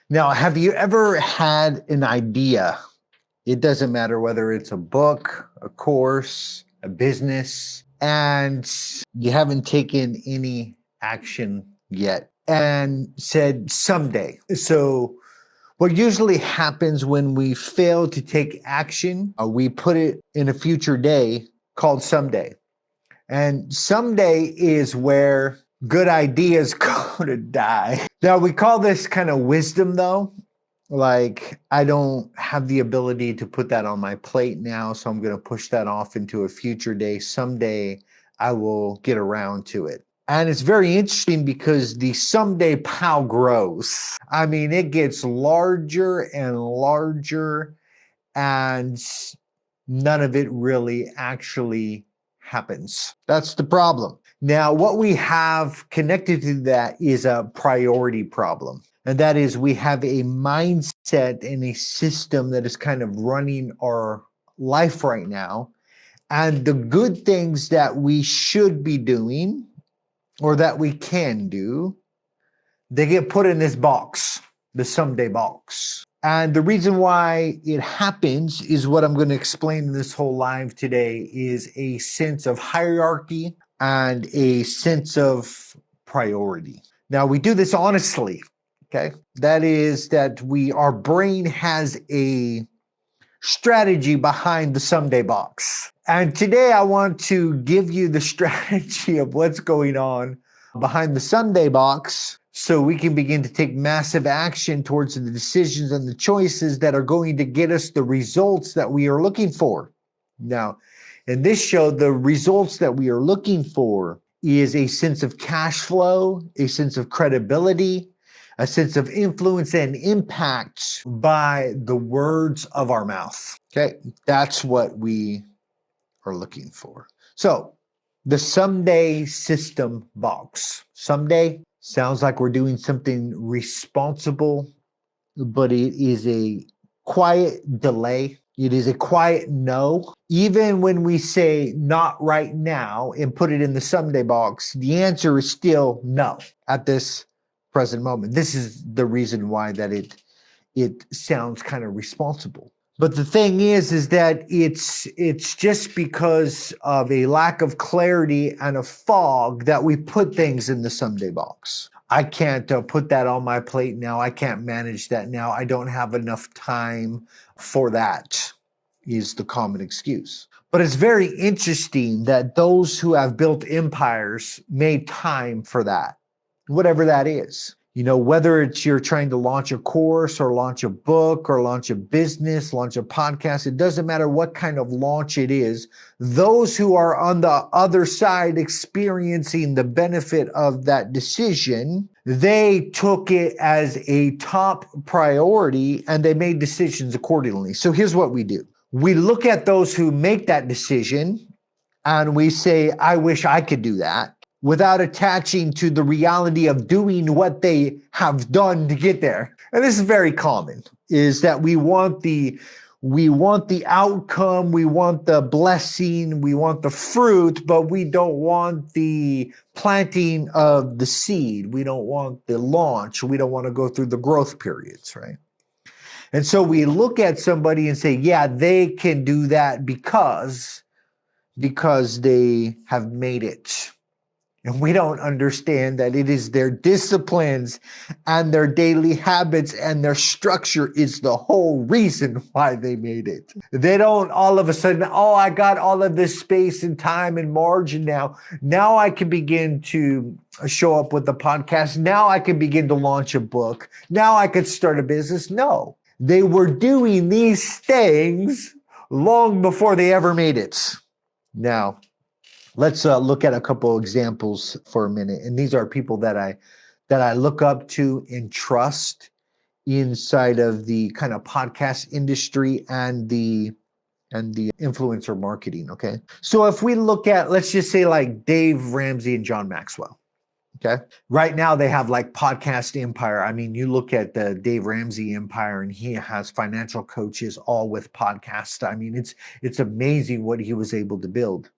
Now, have you ever had an idea? It doesn't matter whether it's a book, a course, a business, and you haven't taken any action yet and said someday. So, what usually happens when we fail to take action, we put it in a future day called someday. And someday is where good ideas go to die. Now, we call this kind of wisdom, though. Like, I don't have the ability to put that on my plate now, so I'm going to push that off into a future day. Someday I will get around to it. And it's very interesting because the someday pile grows. I mean, it gets larger and larger, and none of it really actually happens. That's the problem. Now, what we have connected to that is a priority problem. And that is, we have a mindset and a system that is kind of running our life right now. And the good things that we should be doing or that we can do, they get put in this box, the someday box. And the reason why it happens is what I'm going to explain in this whole live today is a sense of hierarchy and a sense of priority. Now, we do this honestly, okay? That is that our brain has a strategy behind the someday box. And today I want to give you the strategy of what's going on behind the someday box so we can begin to take massive action towards the decisions and the choices that are going to get us the results that we are looking for. Now, in this show, the results that we are looking for is a sense of cash flow, a sense of credibility, a sense of influence and impact by the words of our mouth. Okay, that's what we are looking for. So, the someday system box. Someday sounds like we're doing something responsible, but it is a quiet delay. It is a quiet no. Even when we say not right now and put it in the someday box, the answer is still no at this present moment. This is the reason why that it sounds kind of responsible. But the thing is that it's just because of a lack of clarity and a fog that we put things in the someday box. I can't put that on my plate now. I can't manage that now. I don't have enough time for that, is the common excuse. But it's very interesting that those who have built empires made time for that, whatever that is. You know, whether it's you're trying to launch a course or launch a book or launch a business, launch a podcast, it doesn't matter what kind of launch it is. Those who are on the other side experiencing the benefit of that decision, they took it as a top priority and they made decisions accordingly. So here's what we do. We look at those who make that decision and we say, I wish I could do that, without attaching to the reality of doing what they have done to get there. And this is very common, is that we want the outcome, we want the blessing, we want the fruit, but we don't want the planting of the seed. We don't want the launch. We don't want to go through the growth periods, right? And so we look at somebody and say, yeah, they can do that because they have made it. And we don't understand that it is their disciplines and their daily habits and their structure is the whole reason why they made it. They don't all of a sudden, oh, I got all of this space and time and margin now. Now I can begin to show up with the podcast. Now I can begin to launch a book. Now I could start a business. No, they were doing these things long before they ever made it. Now, let's look at a couple examples for a minute. And these are people that I look up to and trust inside of the kind of podcast industry and the influencer marketing, okay? So if we look at, let's just say like Dave Ramsey and John Maxwell, okay? Right now they have like podcast empire. I mean, you look at the Dave Ramsey empire and he has financial coaches all with podcasts. I mean, it's amazing what he was able to build.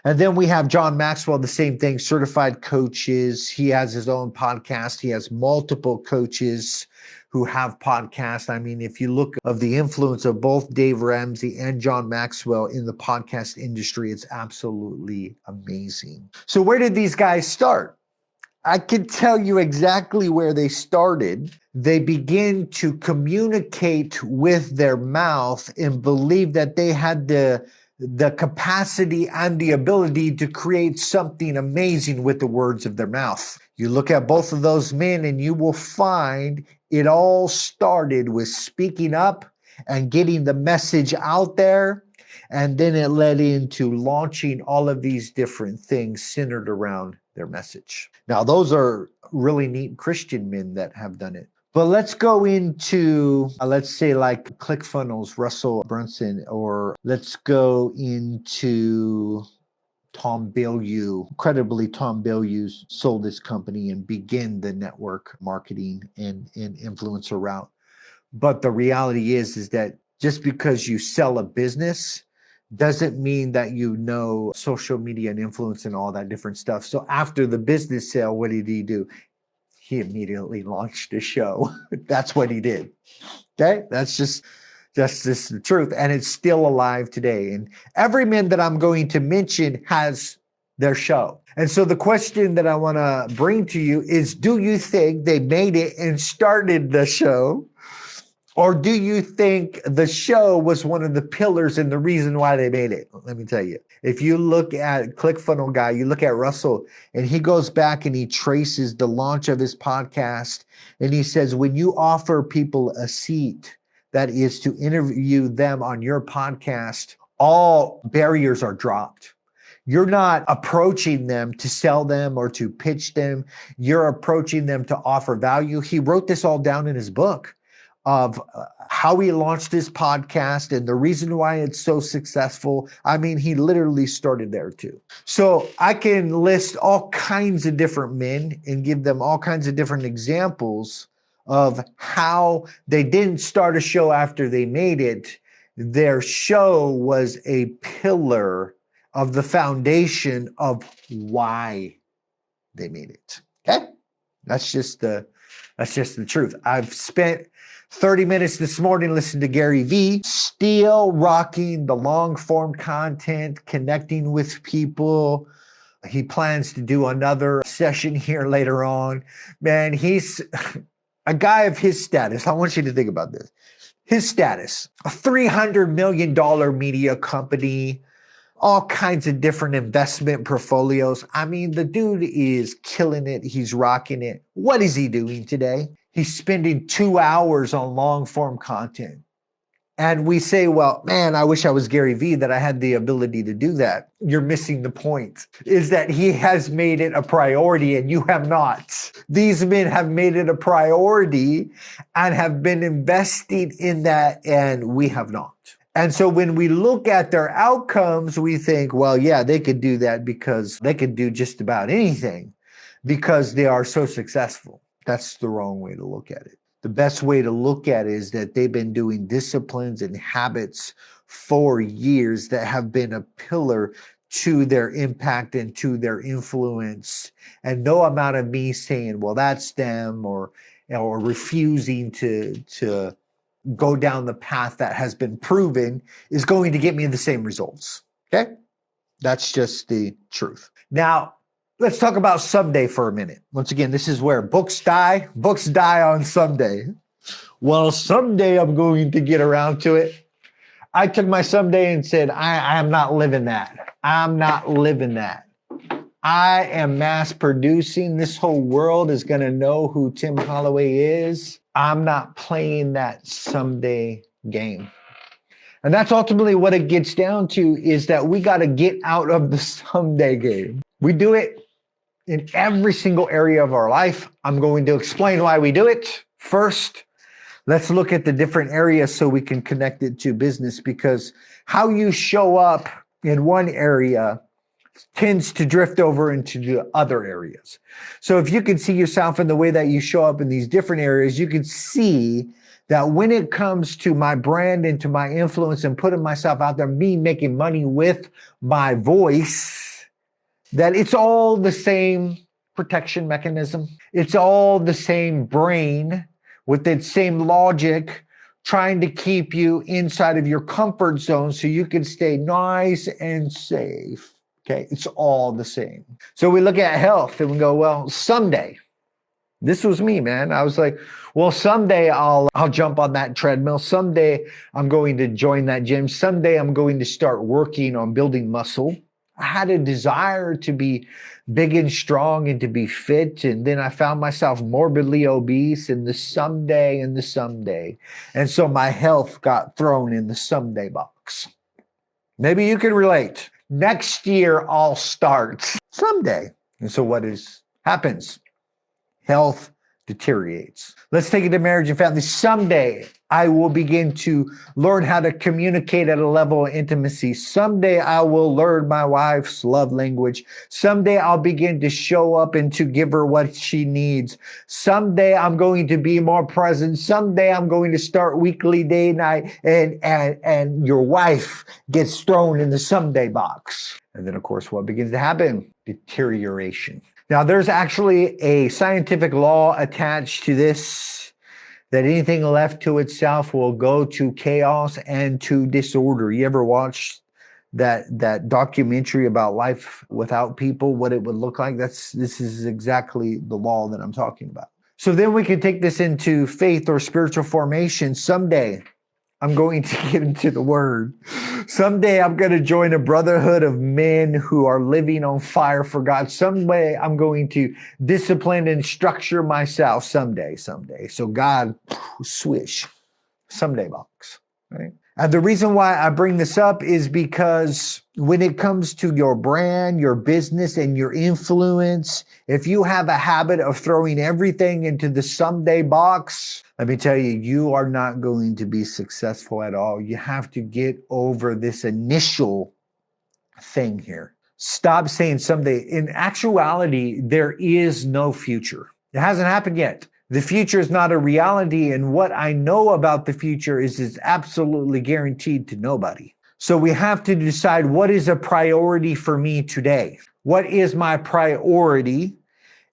And then we have John Maxwell, the same thing, certified coaches. He has his own podcast. He has multiple coaches who have podcasts. I mean, if you look of the influence of both Dave Ramsey and John Maxwell in the podcast industry, it's absolutely amazing. So where did these guys start? I can tell you exactly where they started. They begin to communicate with their mouth and believe that they had the capacity and the ability to create something amazing with the words of their mouth. You look at both of those men and you will find it all started with speaking up and getting the message out there. And then it led into launching all of these different things centered around their message. Now, those are really neat Christian men that have done it. But let's go into, let's say like ClickFunnels, Russell Brunson, or let's go into Tom Bilyeu. Incredibly, Tom Bilyeu sold his company and began the network marketing and influencer route. But the reality is that just because you sell a business doesn't mean that you know social media and influence and all that different stuff. So after the business sale, what did he do? He immediately launched a show. That's what he did. Okay, that's just the truth, and it's still alive today. And every man that I'm going to mention has their show. And so the question that I want to bring to you is, do you think they made it and started the show? Or do you think the show was one of the pillars and the reason why they made it? Let me tell you. If you look at ClickFunnels guy, you look at Russell, and he goes back and he traces the launch of his podcast. And he says, when you offer people a seat that is to interview them on your podcast, all barriers are dropped. You're not approaching them to sell them or to pitch them. You're approaching them to offer value. He wrote this all down in his book of how he launched his podcast and the reason why it's so successful. I mean, he literally started there too. So I can list all kinds of different men and give them all kinds of different examples of how they didn't start a show after they made it. Their show was a pillar of the foundation of why they made it. Okay? That's just the truth. I've spent 30 minutes this morning listening to Gary Vee, still rocking the long form content, connecting with people. He plans to do another session here later on. Man, he's a guy of his status. I want you to think about this. His status, a $300 million media company, all kinds of different investment portfolios. I mean, the dude is killing it. He's rocking it. What is he doing today? He's spending 2 hours on long form content. And we say, well, man, I wish I was Gary Vee, that I had the ability to do that. You're missing the point, is that he has made it a priority and you have not. These men have made it a priority and have been investing in that, and we have not. And so when we look at their outcomes, we think, well, yeah, they could do that because they could do just about anything because they are so successful. That's the wrong way to look at it. The best way to look at it is that they've been doing disciplines and habits for years that have been a pillar to their impact and to their influence. And no amount of me saying, well, that's them, or refusing to go down the path that has been proven is going to get me the same results. Okay? That's just the truth. Now, let's talk about someday for a minute. Once again, this is where books die. Books die on someday. Well, someday I'm going to get around to it. I took my someday and said, I am not living that. I'm not living that. I am mass producing. This whole world is going to know who Tim Holloway is. I'm not playing that someday game. And that's ultimately what it gets down to, is that we got to get out of the someday game. We do it in every single area of our life. I'm going to explain why we do it. First, let's look at the different areas so we can connect it to business, because how you show up in one area tends to drift over into the other areas. So if you can see yourself in the way that you show up in these different areas, you can see that when it comes to my brand and to my influence and putting myself out there, me making money with my voice, that it's all the same protection mechanism. It's all the same brain. with that same logic, trying to keep you inside of your comfort zone so you can stay nice and safe. Okay, it's all the same. So we look at health and we go, well, someday. This was me, man. I was like, well, someday I'll jump on that treadmill. Someday I'm going to join that gym. Someday I'm going to start working on building muscle. I had a desire to be big and strong and to be fit. And then I found myself morbidly obese in the someday and the someday. And so my health got thrown in the someday box. Maybe you can relate. Next year I'll start someday. And so what happens? Health deteriorates. Let's take it to marriage and family. Someday I will begin to learn how to communicate at a level of intimacy. Someday I will learn my wife's love language. Someday I'll begin to show up and to give her what she needs. Someday I'm going to be more present. Someday I'm going to start weekly day night, and your wife gets thrown in the someday box. And then of course what begins to happen? Deterioration. Now, there's actually a scientific law attached to this, that anything left to itself will go to chaos and to disorder. You ever watched that documentary about life without people, what it would look like? This is exactly the law that I'm talking about. So then we can take this into faith or spiritual formation. Someday I'm going to get into the word. Someday I'm going to join a brotherhood of men who are living on fire for God. Someday I'm going to discipline and structure myself. Someday. So God, swish, someday box, right? And the reason why I bring this up is because when it comes to your brand, your business, and your influence, if you have a habit of throwing everything into the someday box, let me tell you, you are not going to be successful at all. You have to get over this initial thing here. Stop saying someday. In actuality, there is no future. It hasn't happened yet. The future is not a reality, and what I know about the future is absolutely guaranteed to nobody. So we have to decide, what is a priority for me today? What is my priority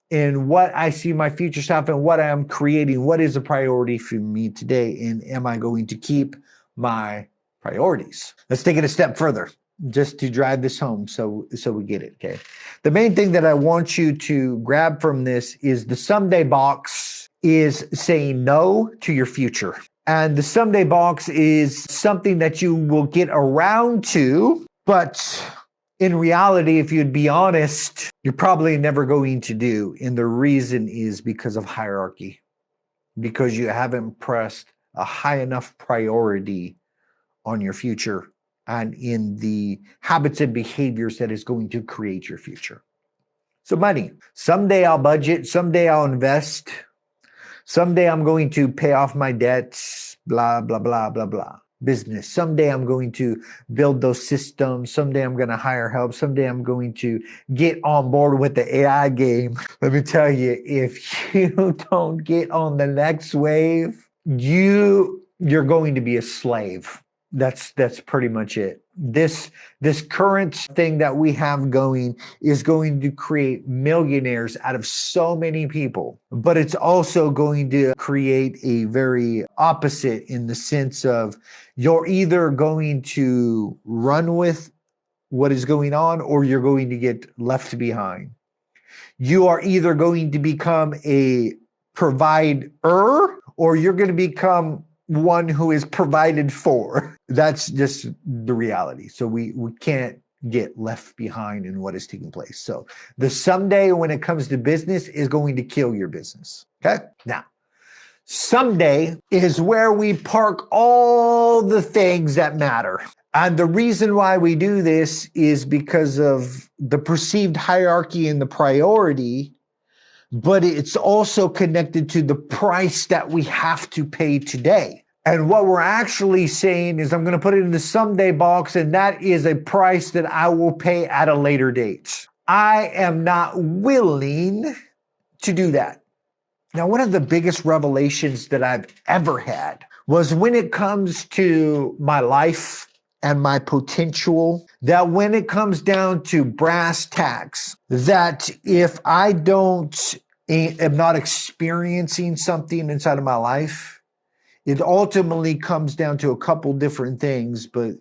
in what I see my future self and what I'm creating? What is a priority for me today? And am I going to keep my priorities? Let's take it a step further, just to drive this home so we get it, okay? The main thing that I want you to grab from this is the someday box is saying no to your future. And the someday box is something that you will get around to, but in reality, if you'd be honest, you're probably never going to do. And the reason is because of hierarchy, because you haven't pressed a high enough priority on your future and in the habits and behaviors that is going to create your future. So money, someday I'll budget, someday I'll invest, someday I'm going to pay off my debts, blah, blah, blah, blah, blah. Business, someday I'm going to build those systems, someday I'm going to hire help, someday I'm going to get on board with the AI game. Let me tell you, if you don't get on the next wave, you're going to be a slave. That's pretty much it. This current thing that we have going is going to create millionaires out of so many people, but it's also going to create a very opposite in the sense of you're either going to run with what is going on or you're going to get left behind. You are either going to become a provider or you're going to become one who is provided for. That's just the reality. So we can't get left behind in what is taking place. So the someday when it comes to business is going to kill your business. Okay? Now, someday is where we park all the things that matter. And the reason why we do this is because of the perceived hierarchy and the priority, but it's also connected to the price that we have to pay today. And what we're actually saying is I'm going to put it in the someday box, and that is a price that I will pay at a later date. I am not willing to do that. Now, one of the biggest revelations that I've ever had was when it comes to my life and my potential, that when it comes down to brass tacks, that if I don't am not experiencing something inside of my life, it ultimately comes down to a couple different things. But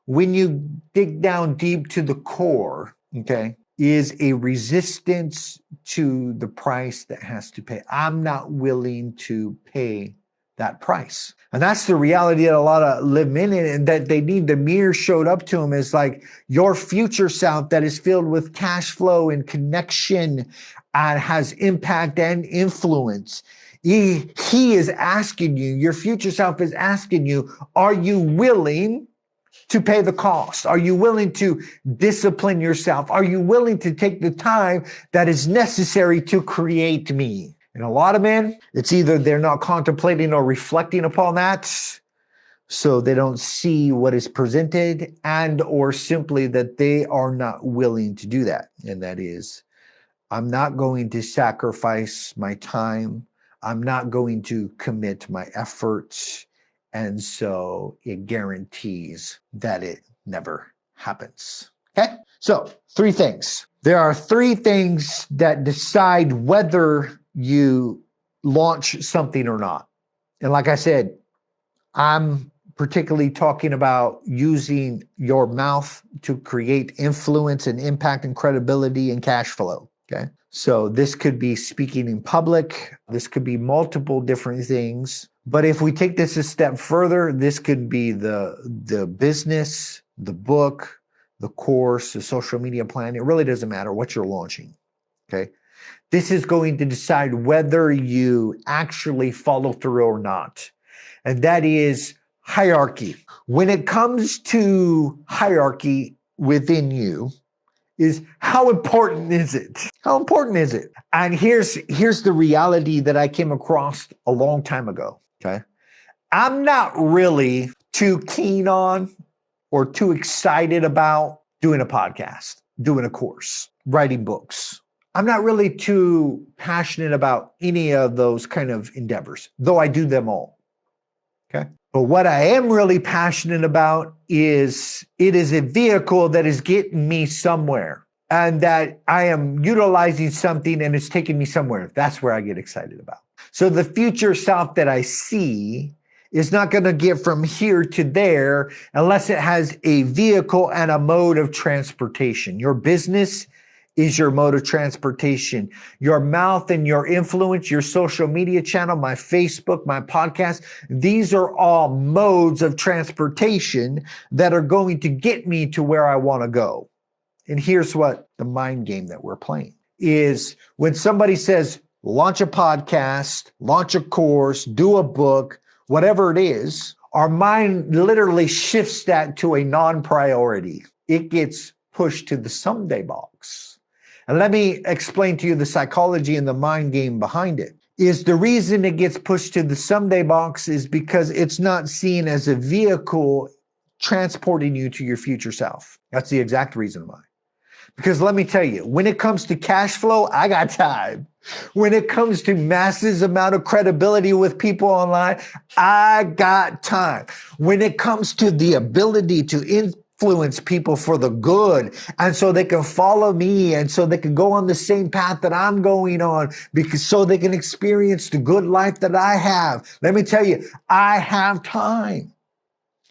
when you dig down deep to the core, okay, is a resistance to the price that has to pay. I'm not willing to pay that price. And that's the reality that a lot of live in, and that they need the mirror showed up to them is like your future self that is filled with cash flow and connection and has impact and influence. He is asking you, your future self is asking you, are you willing to pay the cost? Are you willing to discipline yourself? Are you willing to take the time that is necessary to create me? And a lot of men, it's either they're not contemplating or reflecting upon that, so they don't see what is presented, and or simply that they are not willing to do that. And that is, I'm not going to sacrifice my time. I'm not going to commit my efforts. And so it guarantees that it never happens. Okay? So 3 things. There are 3 things that decide whether you launch something or not. And like I said, I'm particularly talking about using your mouth to create influence and impact and credibility and cash flow. Okay. So this could be speaking in public. This could be multiple different things. But if we take this a step further, this could be the business, the book, the course, the social media plan. It really doesn't matter what you're launching. Okay. This is going to decide whether you actually follow through or not. And that is hierarchy. When it comes to hierarchy within you, is how important is it? How important is it? And here's the reality that I came across a long time ago, okay? I'm not really too keen on or too excited about doing a podcast, doing a course, writing books. I'm not really too passionate about any of those kind of endeavors, though I do them all, okay? But what I am really passionate about is it is a vehicle that is getting me somewhere, and that I am utilizing something and it's taking me somewhere. That's where I get excited about. So the future self that I see is not going to get from here to there unless it has a vehicle and a mode of transportation. Your business is your mode of transportation. Your mouth and your influence, your social media channel, my Facebook, my podcast, these are all modes of transportation that are going to get me to where I want to go. And here's what the mind game that we're playing is: when somebody says, launch a podcast, launch a course, do a book, whatever it is, our mind literally shifts that to a non-priority. It gets pushed to the someday box. And let me explain to you the psychology and the mind game behind it. Is the reason it gets pushed to the someday box is because it's not seen as a vehicle transporting you to your future self. That's the exact reason why. Because let me tell you, when it comes to cash flow, I got time. When it comes to massive amount of credibility with people online, I got time. When it comes to the ability to influence people for the good, and so they can follow me, and so they can go on the same path that I'm going on, because so they can experience the good life that I have. Let me tell you, I have time.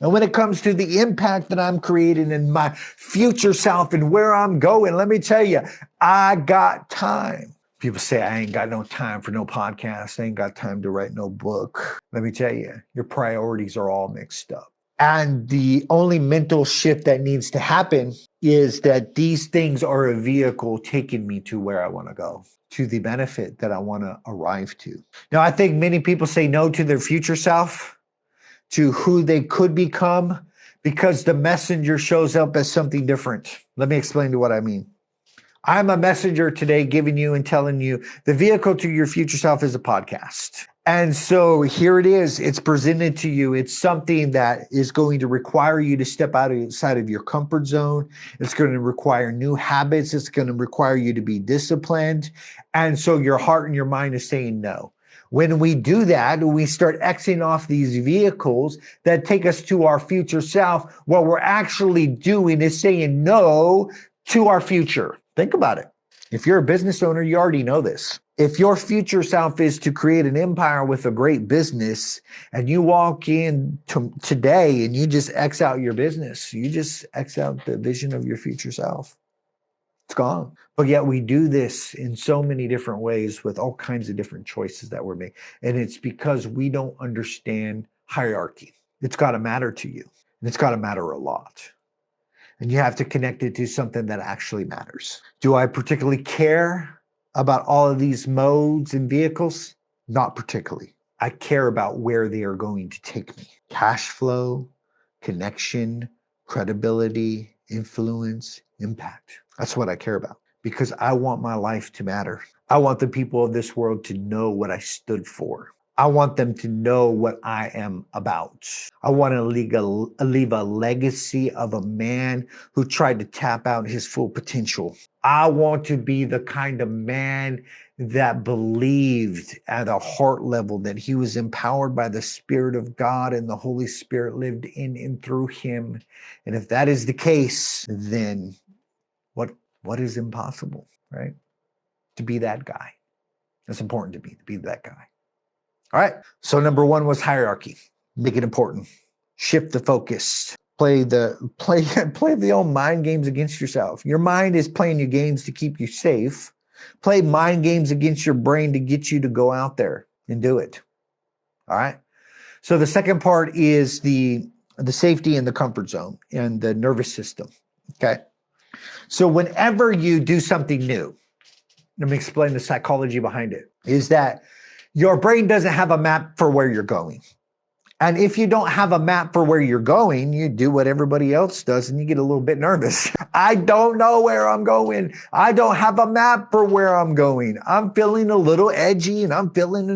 And when it comes to the impact that I'm creating in my future self and where I'm going, let me tell you, I got time. People say, I ain't got no time for no podcast. I ain't got time to write no book. Let me tell you, your priorities are all mixed up. And the only mental shift that needs to happen is that these things are a vehicle taking me to where I want to go, to the benefit that I want to arrive to. Now, I think many people say no to their future self, to who they could become, because the messenger shows up as something different. Let me explain to what I mean. I'm a messenger today giving you and telling you the vehicle to your future self is a podcast. And so here it is. It's presented to you. It's something that is going to require you to step outside of your comfort zone. It's going to require new habits. It's going to require you to be disciplined. And so your heart and your mind is saying no. When we do that, we start Xing off these vehicles that take us to our future self. What we're actually doing is saying no to our future. Think about it. If you're a business owner, you already know this. If your future self is to create an empire with a great business, and you walk in today and you just X out your business, you just X out the vision of your future self. It's gone. But yet we do this in so many different ways with all kinds of different choices that we're making. And it's because we don't understand hierarchy. It's got to matter to you. And it's got to matter a lot. And you have to connect it to something that actually matters. Do I particularly care about all of these modes and vehicles? Not particularly. I care about where they are going to take me. Cash flow, connection, credibility, influence, impact. That's what I care about, because I want my life to matter. I want the people of this world to know what I stood for. I want them to know what I am about. I want to leave a legacy of a man who tried to tap out his full potential. I want to be the kind of man that believed at a heart level that he was empowered by the Spirit of God and the Holy Spirit lived in and through him. And if that is the case, then what is impossible, right? To be that guy. That's important to me, to be that guy. All right. So number one was hierarchy. Make it important. Shift the focus. Play the old mind games against yourself. Your mind is playing you games to keep you safe. Play mind games against your brain to get you to go out there and do it. All right. So the second part is the safety and the comfort zone and the nervous system. Okay. So whenever you do something new, let me explain the psychology behind it, is that your brain doesn't have a map for where you're going. And if you don't have a map for where you're going, you do what everybody else does and you get a little bit nervous. I don't know where I'm going. I don't have a map for where I'm going. I'm feeling a little edgy and I'm feeling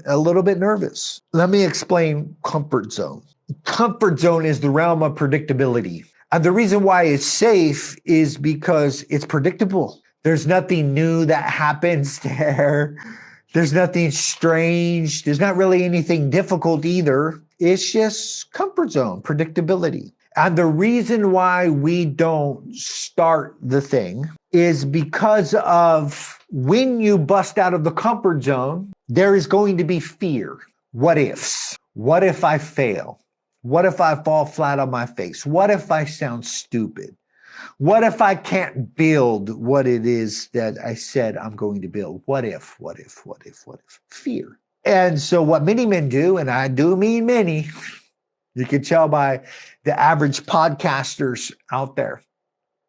a little bit nervous. Let me explain comfort zone. Comfort zone is the realm of predictability. And the reason why it's safe is because it's predictable. There's nothing new that happens there. There's nothing strange. There's not really anything difficult either. It's just comfort zone, predictability. And the reason why we don't start the thing is because of when you bust out of the comfort zone, there is going to be fear. What ifs? What if I fail? What if I fall flat on my face? What if I sound stupid? What if I can't build what it is that I said I'm going to build? What if? Fear. And so what many men do, and I do mean many, you can tell by the average podcasters out there,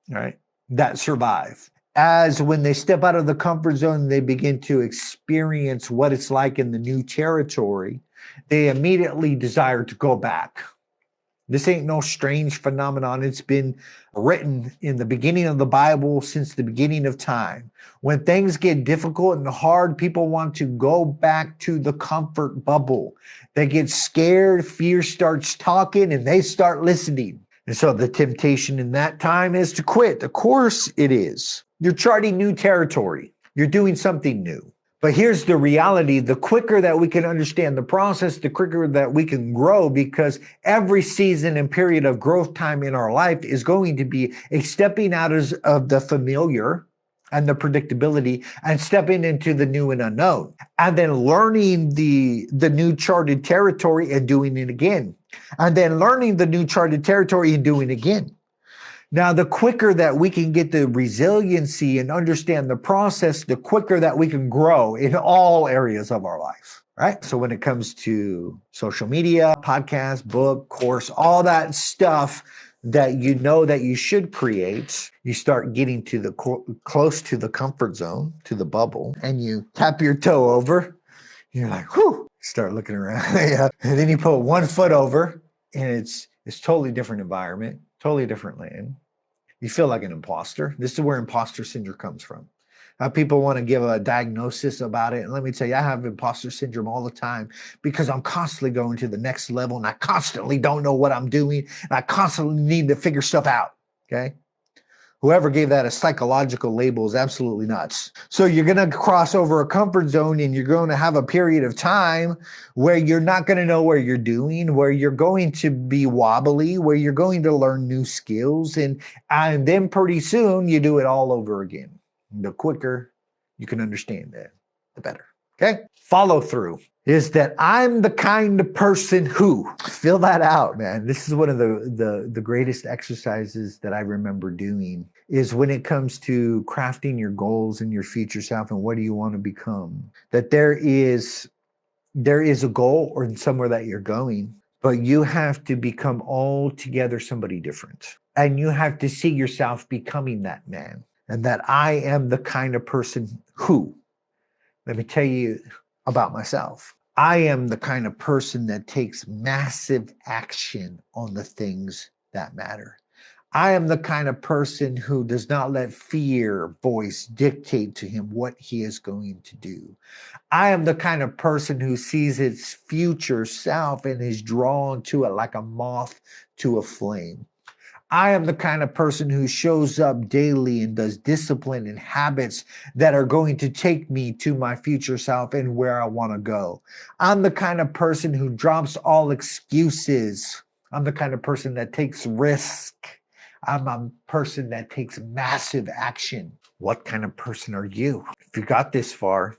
right, that survive. As when they step out of the comfort zone, they begin to experience what it's like in the new territory, they immediately desire to go back. This ain't no strange phenomenon. It's been written in the beginning of the Bible since the beginning of time. When things get difficult and hard, people want to go back to the comfort bubble. They get scared, fear starts talking, and they start listening. And so the temptation in that time is to quit. Of course it is. You're charting new territory. You're doing something new. But here's the reality. The quicker that we can understand the process, the quicker that we can grow, because every season and period of growth time in our life is going to be a stepping out of the familiar and the predictability and stepping into the new and unknown, and then learning the new charted territory and doing it again, and then learning the new charted territory and doing it again. Now, the quicker that we can get the resiliency and understand the process, the quicker that we can grow in all areas of our life, right? So when it comes to social media, podcast, book, course, all that stuff that you know that you should create, you start getting to the close to the comfort zone, to the bubble, and you tap your toe over. You're like, whew, start looking around. Yeah. And then you put one foot over and it's totally different environment, totally different land. You feel like an imposter. This is where imposter syndrome comes from. People want to give a diagnosis about it. And let me tell you, I have imposter syndrome all the time because I'm constantly going to the next level and I constantly don't know what I'm doing. And I constantly need to figure stuff out. Okay. Whoever gave that a psychological label is absolutely nuts. So you're going to cross over a comfort zone and you're going to have a period of time where you're not going to know where you're doing, where you're going to be wobbly, where you're going to learn new skills. And then pretty soon you do it all over again. The quicker you can understand that. the better. Okay? Follow through is that I'm the kind of person who, fill that out, man. This is one of the greatest exercises that I remember doing is when it comes to crafting your goals and your future self and what do you want to become, that there is a goal or somewhere that you're going, but you have to become altogether somebody different. And you have to see yourself becoming that man. And that I am the kind of person who, let me tell you about myself. I am the kind of person that takes massive action on the things that matter. I am the kind of person who does not let fear voice dictate to him what he is going to do. I am the kind of person who sees its future self and is drawn to it like a moth to a flame. I am the kind of person who shows up daily and does discipline and habits that are going to take me to my future self and where I want to go. I'm the kind of person who drops all excuses. I'm the kind of person that takes risk. I'm a person that takes massive action. What kind of person are you? If you got this far,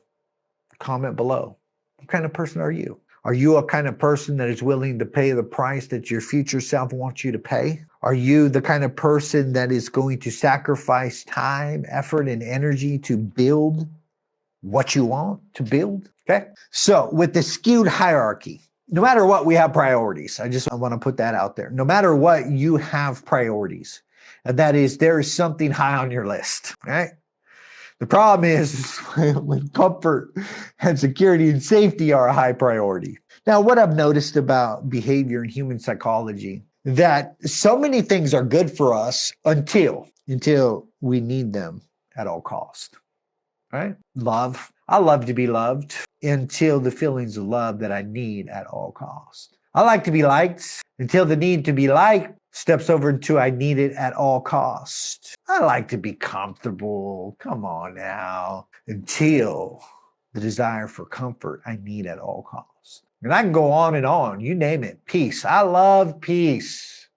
comment below. What kind of person are you? Are you a kind of person that is willing to pay the price that your future self wants you to pay? Are you the kind of person that is going to sacrifice time, effort, and energy to build what you want to build? Okay. So with the skewed hierarchy, no matter what, we have priorities. I want to put that out there. No matter what, you have priorities. And that is, there is something high on your list, right? The problem is when comfort and security and safety are a high priority. Now, what I've noticed about behavior and human psychology, that so many things are good for us until we need them at all cost, right? Love. I love to be loved until the feelings of love that I need at all cost. I like to be liked until the need to be liked steps over into I need it at all costs. I like to be comfortable. Come on now. Until the desire for comfort I need at all costs. And I can go on and on. You name it. Peace. I love peace.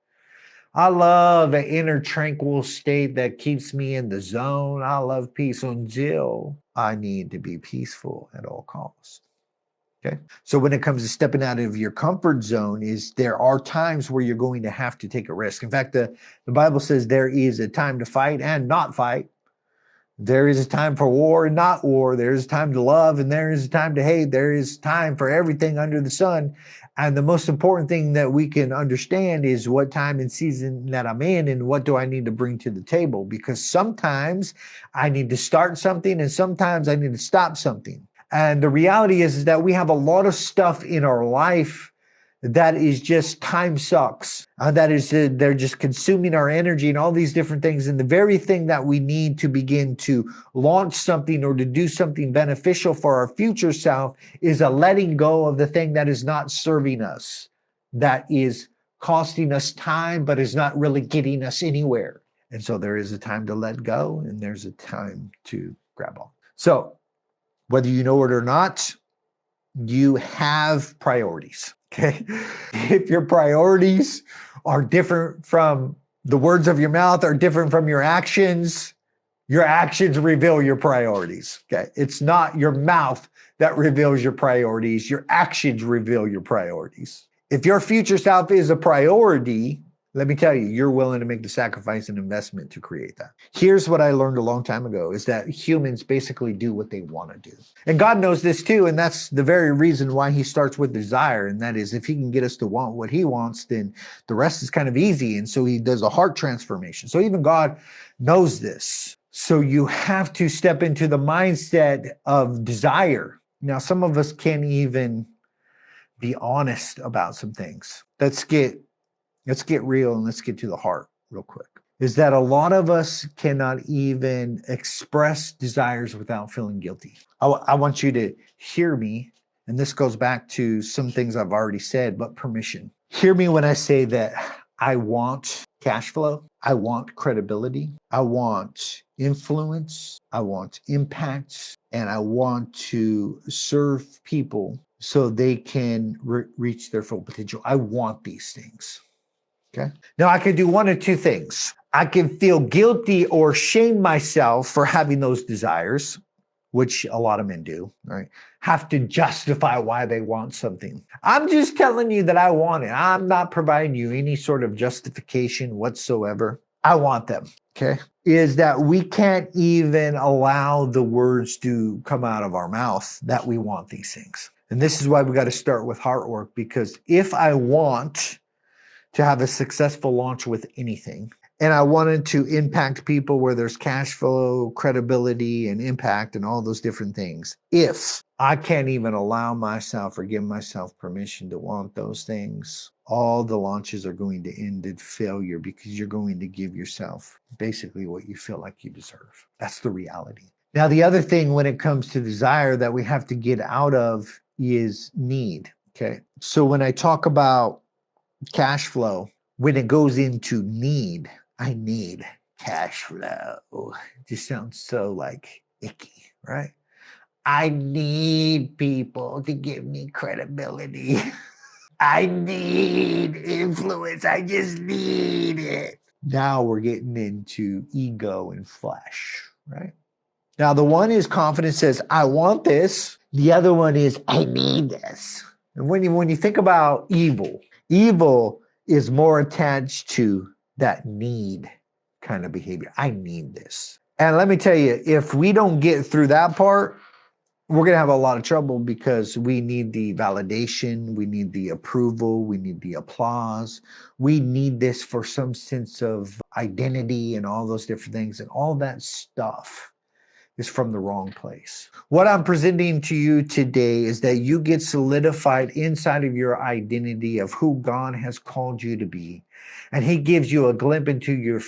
I love an inner tranquil state that keeps me in the zone. I love peace until I need to be peaceful at all costs. Okay. So when it comes to stepping out of your comfort zone, there are times where you're going to have to take a risk. In fact, the Bible says there is a time to fight and not fight. There is a time for war and not war. There is a time to love and there is a time to hate. There is time for everything under the sun. And the most important thing that we can understand is what time and season that I'm in and what do I need to bring to the table. Because sometimes I need to start something and sometimes I need to stop something. And the reality is that we have a lot of stuff in our life that is just time sucks. That is, they're just consuming our energy and all these different things. And the very thing that we need to begin to launch something or to do something beneficial for our future self is a letting go of the thing that is not serving us, that is costing us time, but is not really getting us anywhere. And so there is a time to let go and there's a time to grab on. So whether you know it or not, you have priorities. Okay. If your priorities are different from the words of your mouth, are different from your actions reveal your priorities. Okay. It's not your mouth that reveals your priorities. Your actions reveal your priorities. If your future self is a priority, let me tell you, you're willing to make the sacrifice and investment to create that. Here's what I learned a long time ago is that humans basically do what they want to do. And God knows this too. And that's the very reason why he starts with desire. And that is if he can get us to want what he wants, then the rest is kind of easy. And so he does a heart transformation. So even God knows this. So you have to step into the mindset of desire. Now, some of us can't even be honest about some things. Let's get real and let's get to the heart real quick. Is that a lot of us cannot even express desires without feeling guilty. I want you to hear me, and this goes back to some things I've already said, but permission. Hear me when I say that I want cash flow, I want credibility, I want influence, I want impact, and I want to serve people so they can reach their full potential. I want these things. Okay. Now I can do one of two things. I can feel guilty or shame myself for having those desires, which a lot of men do, right? Have to justify why they want something. I'm just telling you that I want it. I'm not providing you any sort of justification whatsoever. I want them, okay? Is that we can't even allow the words to come out of our mouth that we want these things. And this is why we got to start with heart work, because if I want to have a successful launch with anything, and I wanted to impact people where there's cash flow, credibility, and impact, and all those different things, if I can't even allow myself or give myself permission to want those things, all the launches are going to end in failure, because you're going to give yourself basically what you feel like you deserve. That's the reality. Now, the other thing when it comes to desire that we have to get out of is need. Okay. So when I talk about cash flow, when it goes into need, I need cash flow. It just sounds so like icky, right? I need people to give me credibility. I need influence. I just need it. Now we're getting into ego and flesh, right? Now the one is confidence, says, I want this. The other one is, I need this. And when you think about evil is more attached to that need kind of behavior. I need this. And let me tell you, if we don't get through that part, we're going to have a lot of trouble, because we need the validation, we need the approval, we need the applause. We need this for some sense of identity and all those different things, and all that stuff is from the wrong place. What I'm presenting to you today is that you get solidified inside of your identity of who God has called you to be. And he gives you a glimpse into your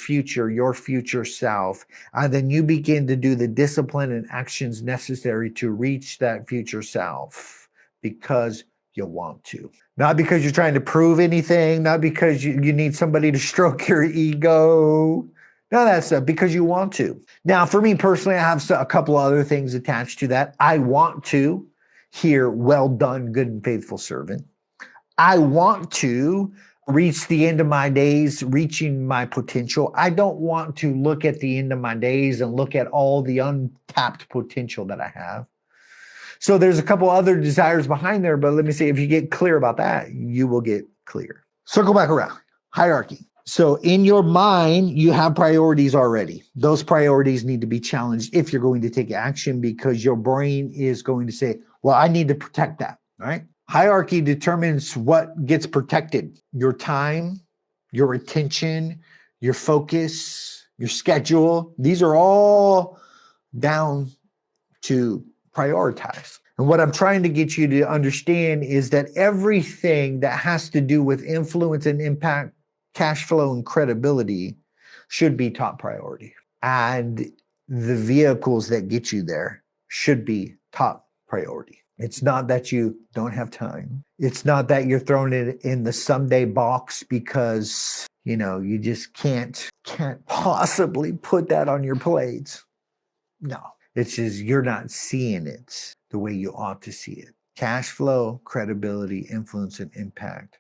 future self. And then you begin to do the discipline and actions necessary to reach that future self, because you want to. Not because you're trying to prove anything, not because you need somebody to stroke your ego. None of that stuff, because you want to. Now, for me personally, I have a couple other things attached to that. I want to hear, well done, good and faithful servant. I want to reach the end of my days, reaching my potential. I don't want to look at the end of my days and look at all the untapped potential that I have. So there's a couple other desires behind there, but let me say, if you get clear about that, you will get clear. Circle back around. Hierarchy. So in your mind, you have priorities already. Those priorities need to be challenged if you're going to take action, because your brain is going to say, well, I need to protect that, right? Hierarchy determines what gets protected: your time, your attention, your focus, your schedule. These are all down to prioritize. And what I'm trying to get you to understand is that everything that has to do with influence and impact, cash flow and credibility should be top priority. And the vehicles that get you there should be top priority. It's not that you don't have time. It's not that you're throwing it in the someday box because, you just can't possibly put that on your plate. No, it's just you're not seeing it the way you ought to see it. Cash flow, credibility, influence, and impact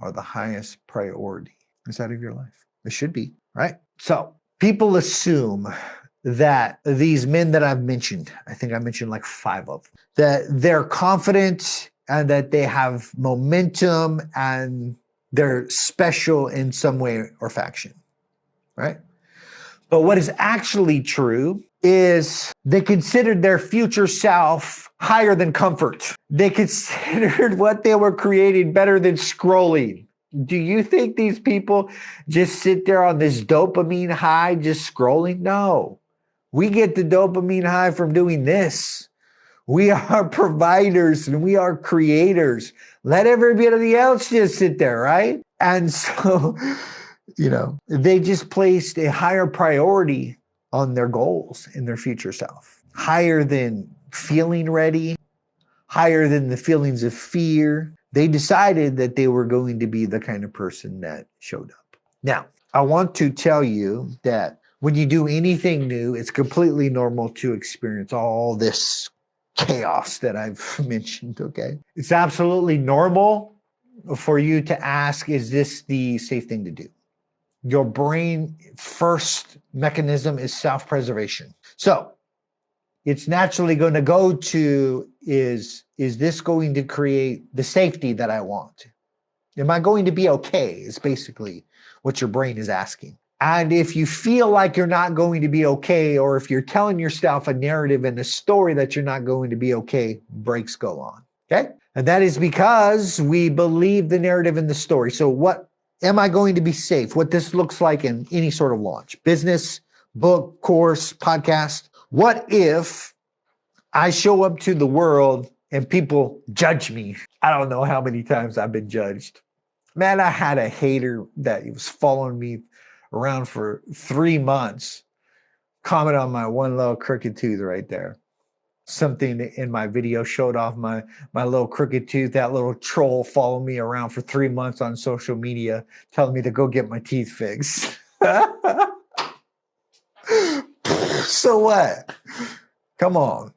are the highest priority inside of your life. It should be, right? So people assume that these men that I've mentioned, I think I mentioned like 5 of them, that they're confident and that they have momentum and they're special in some way or fashion, right? But what is actually true is they considered their future self higher than comfort. They considered what they were creating better than scrolling. Do you think these people just sit there on this dopamine high just scrolling? No. We get the dopamine high from doing this. We are providers and we are creators. Let everybody else just sit there, right? And so, they just placed a higher priority on their goals in their future self, higher than feeling ready, higher than the feelings of fear. They decided that they were going to be the kind of person that showed up. Now, I want to tell you that when you do anything new, it's completely normal to experience all this chaos that I've mentioned, okay? It's absolutely normal for you to ask, is this the safe thing to do? Your brain first mechanism is self-preservation. So it's naturally going to go to is this going to create the safety that I want? Am I going to be okay? Is basically what your brain is asking. And if you feel like you're not going to be okay, or if you're telling yourself a narrative and a story that you're not going to be okay, brakes go on. Okay? And that is because we believe the narrative and the story. So what am I going to be safe? What this looks like in any sort of launch, business, book, course, podcast. What if I show up to the world and people judge me? I don't know how many times I've been judged. Man, I had a hater that was following me around for 3 months, comment on my one little crooked tooth right there. Something in my video showed off my little crooked tooth. That little troll followed me around for 3 months on social media, telling me to go get my teeth fixed. So what? Come on.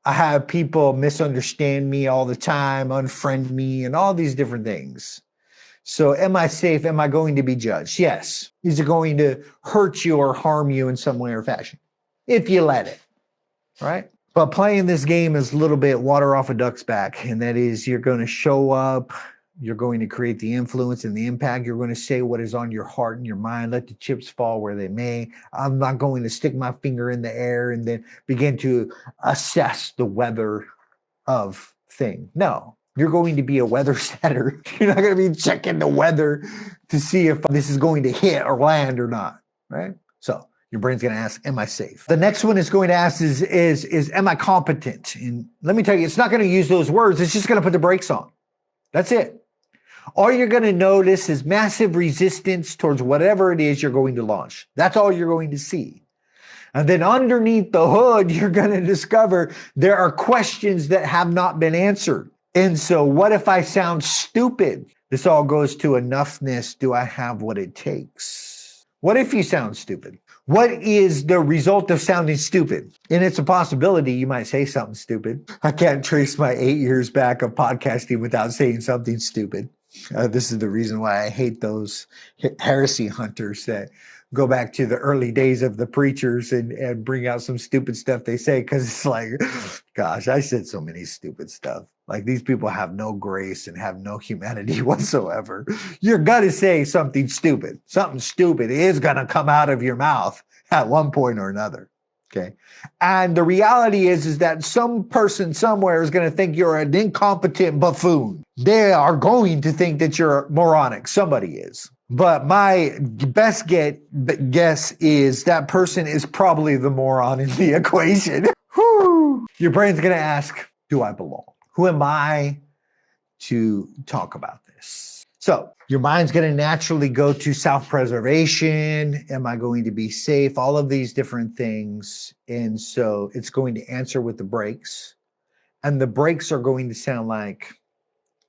I have people misunderstand me all the time, unfriend me, and all these different things. So am I safe? Am I going to be judged? Yes. Is it going to hurt you or harm you in some way or fashion? If you let it, right? But playing this game is a little bit water off a duck's back. And that is, you're going to show up. You're going to create the influence and the impact. You're going to say what is on your heart and your mind. Let the chips fall where they may. I'm not going to stick my finger in the air and then begin to assess the weather of thing. No. You're going to be a weather setter. You're not going to be checking the weather to see if this is going to hit or land or not, right? So your brain's going to ask, am I safe? The next one it's going to ask is am I competent? And let me tell you, it's not going to use those words. It's just going to put the brakes on. That's it. All you're going to notice is massive resistance towards whatever it is you're going to launch. That's all you're going to see. And then underneath the hood, you're going to discover there are questions that have not been answered. And so what if I sound stupid? This all goes to enoughness. Do I have what it takes? What if you sound stupid? What is the result of sounding stupid? And it's a possibility you might say something stupid. I can't trace my 8 years back of podcasting without saying something stupid. This is the reason why I hate those heresy hunters that go back to the early days of the preachers and bring out some stupid stuff they say, because it's like, gosh, I said so many stupid stuff. Like, these people have no grace and have no humanity whatsoever. You're going to say something stupid. Something stupid is going to come out of your mouth at one point or another. Okay. And the reality is that some person somewhere is going to think you're an incompetent buffoon. They are going to think that you're moronic. Somebody is. But my best guess is that person is probably the moron in the equation. Whew. Your brain's going to ask, do I belong? Who am I to talk about this? So your mind's going to naturally go to self-preservation. Am I going to be safe? All of these different things. And so it's going to answer with the brakes. And the brakes are going to sound like,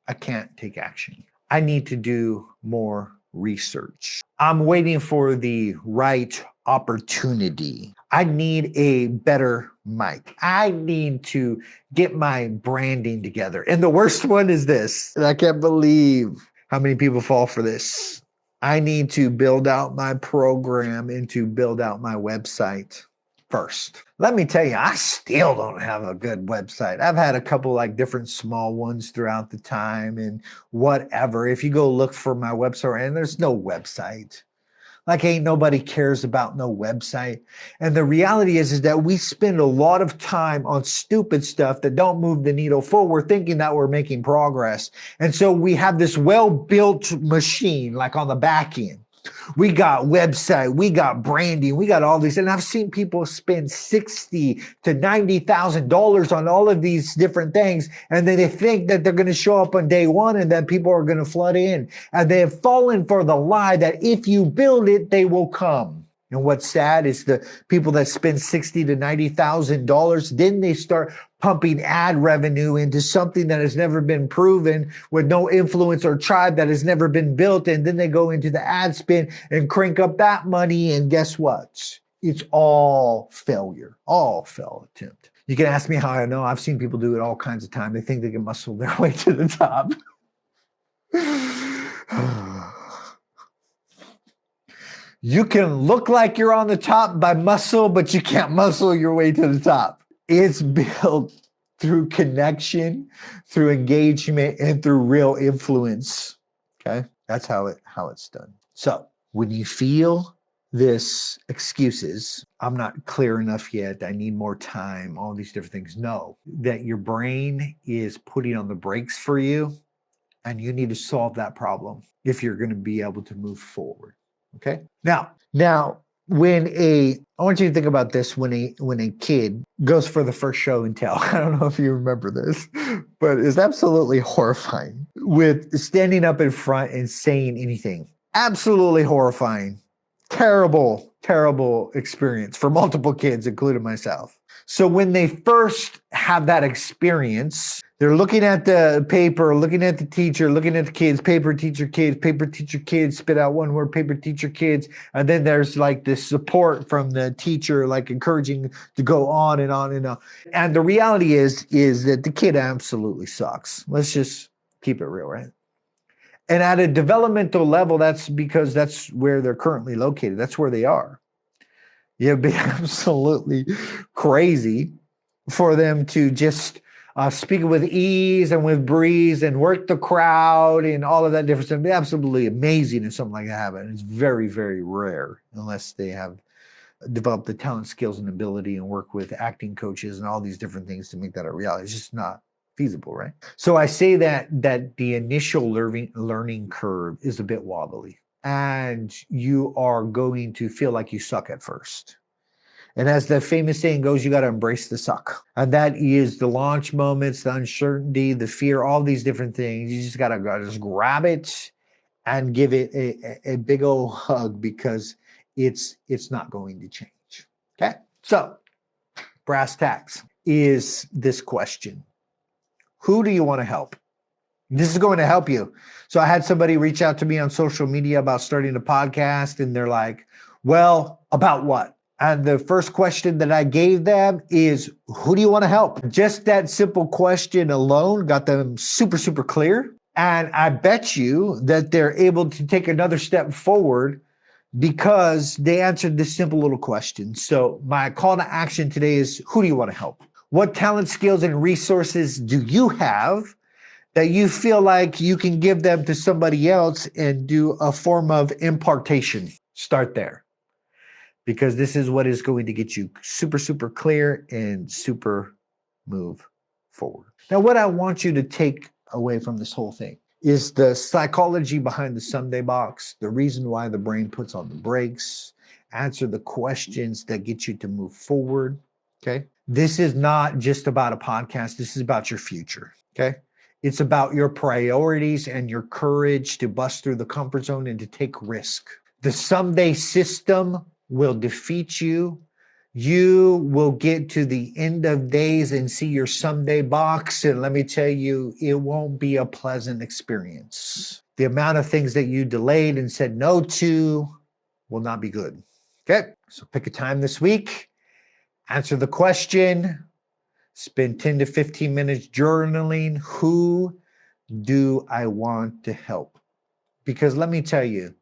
I can't take action. I need to do more research. I'm waiting for the right opportunity. I need a better mic. I need to get my branding together. And the worst one is this, and I can't believe how many people fall for this. I need to build out my program and to build out my website first. Let me tell you, I still don't have a good website. I've had a couple like different small ones throughout the time and whatever. If you go look for my website, and there's no website. Like, ain't nobody cares about no website. And the reality is that we spend a lot of time on stupid stuff that don't move the needle forward, thinking that we're making progress. And so we have this well-built machine, like on the back end. We got website, we got branding, we got all these. And I've seen people spend $60,000 to $90,000 on all of these different things. And then they think that they're going to show up on day one and that people are going to flood in. And they have fallen for the lie that if you build it, they will come. And what's sad is the people that spend $60,000 to $90,000, then they start pumping ad revenue into something that has never been proven with no influence or tribe that has never been built. And then they go into the ad spin and crank up that money. And guess what? It's all failure, all failed attempt. You can ask me how I know. I've seen people do it all kinds of time. They think they can muscle their way to the top. You can look like you're on the top by muscle, but you can't muscle your way to the top. It's built through connection, through engagement, and through real influence. Okay? That's how it's done. So when you feel this excuses, I'm not clear enough yet, I need more time, all these different things. Know that your brain is putting on the brakes for you, and you need to solve that problem if you're going to be able to move forward. Okay? Now, I want you to think about this when a kid goes for the first show and tell. I don't know if you remember this, but it's absolutely horrifying with standing up in front and saying anything. Absolutely horrifying. Terrible, terrible experience for multiple kids, including myself. So when they first have that experience, they're looking at the paper, looking at the teacher, looking at the kids, paper teacher kids, spit out one word, paper teacher kids. And then there's like this support from the teacher, like encouraging to go on and on and on. And the reality is that the kid absolutely sucks. Let's just keep it real, right? And at a developmental level, that's because that's where they're currently located. That's where they are. It'd be absolutely crazy for them to just speak with ease and with breeze and work the crowd and all of that different stuff. It'd be absolutely amazing if something like that happened. It's very, very rare unless they have developed the talent, skills, and ability and work with acting coaches and all these different things to make that a reality. It's just not feasible, right? So I say that the initial learning curve is a bit wobbly, and you are going to feel like you suck at first. And as the famous saying goes, you got to embrace the suck. And that is the launch moments, the uncertainty, the fear, all these different things. You just got to just grab it and give it a big old hug, because it's not going to change. Okay? So, brass tacks is this question. Who do you want to help? This is going to help you. So I had somebody reach out to me on social media about starting a podcast, and they're like, well, about what? And the first question that I gave them is, who do you want to help? Just that simple question alone got them super, super clear. And I bet you that they're able to take another step forward because they answered this simple little question. So my call to action today is, who do you want to help? What talent, skills, and resources do you have that you feel like you can give them to somebody else and do a form of impartation? Start there, because this is what is going to get you super, super clear and super move forward. Now, what I want you to take away from this whole thing is the psychology behind the someday box, the reason why the brain puts on the brakes, answer the questions that get you to move forward. Okay. This is not just about a podcast. This is about your future. Okay. It's about your priorities and your courage to bust through the comfort zone and to take risk. The someday system will defeat you. You will get to the end of days and see your someday box. And let me tell you, it won't be a pleasant experience. The amount of things that you delayed and said no to will not be good. Okay. So pick a time this week, answer the question, spend 10 to 15 minutes journaling. Who do I want to help? Because let me tell you,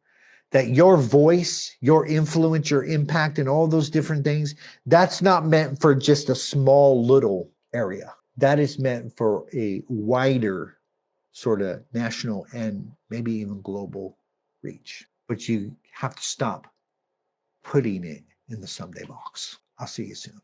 that your voice, your influence, your impact, and all those different things, that's not meant for just a small little area. That is meant for a wider sort of national and maybe even global reach. But you have to stop putting it in the someday box. I'll see you soon.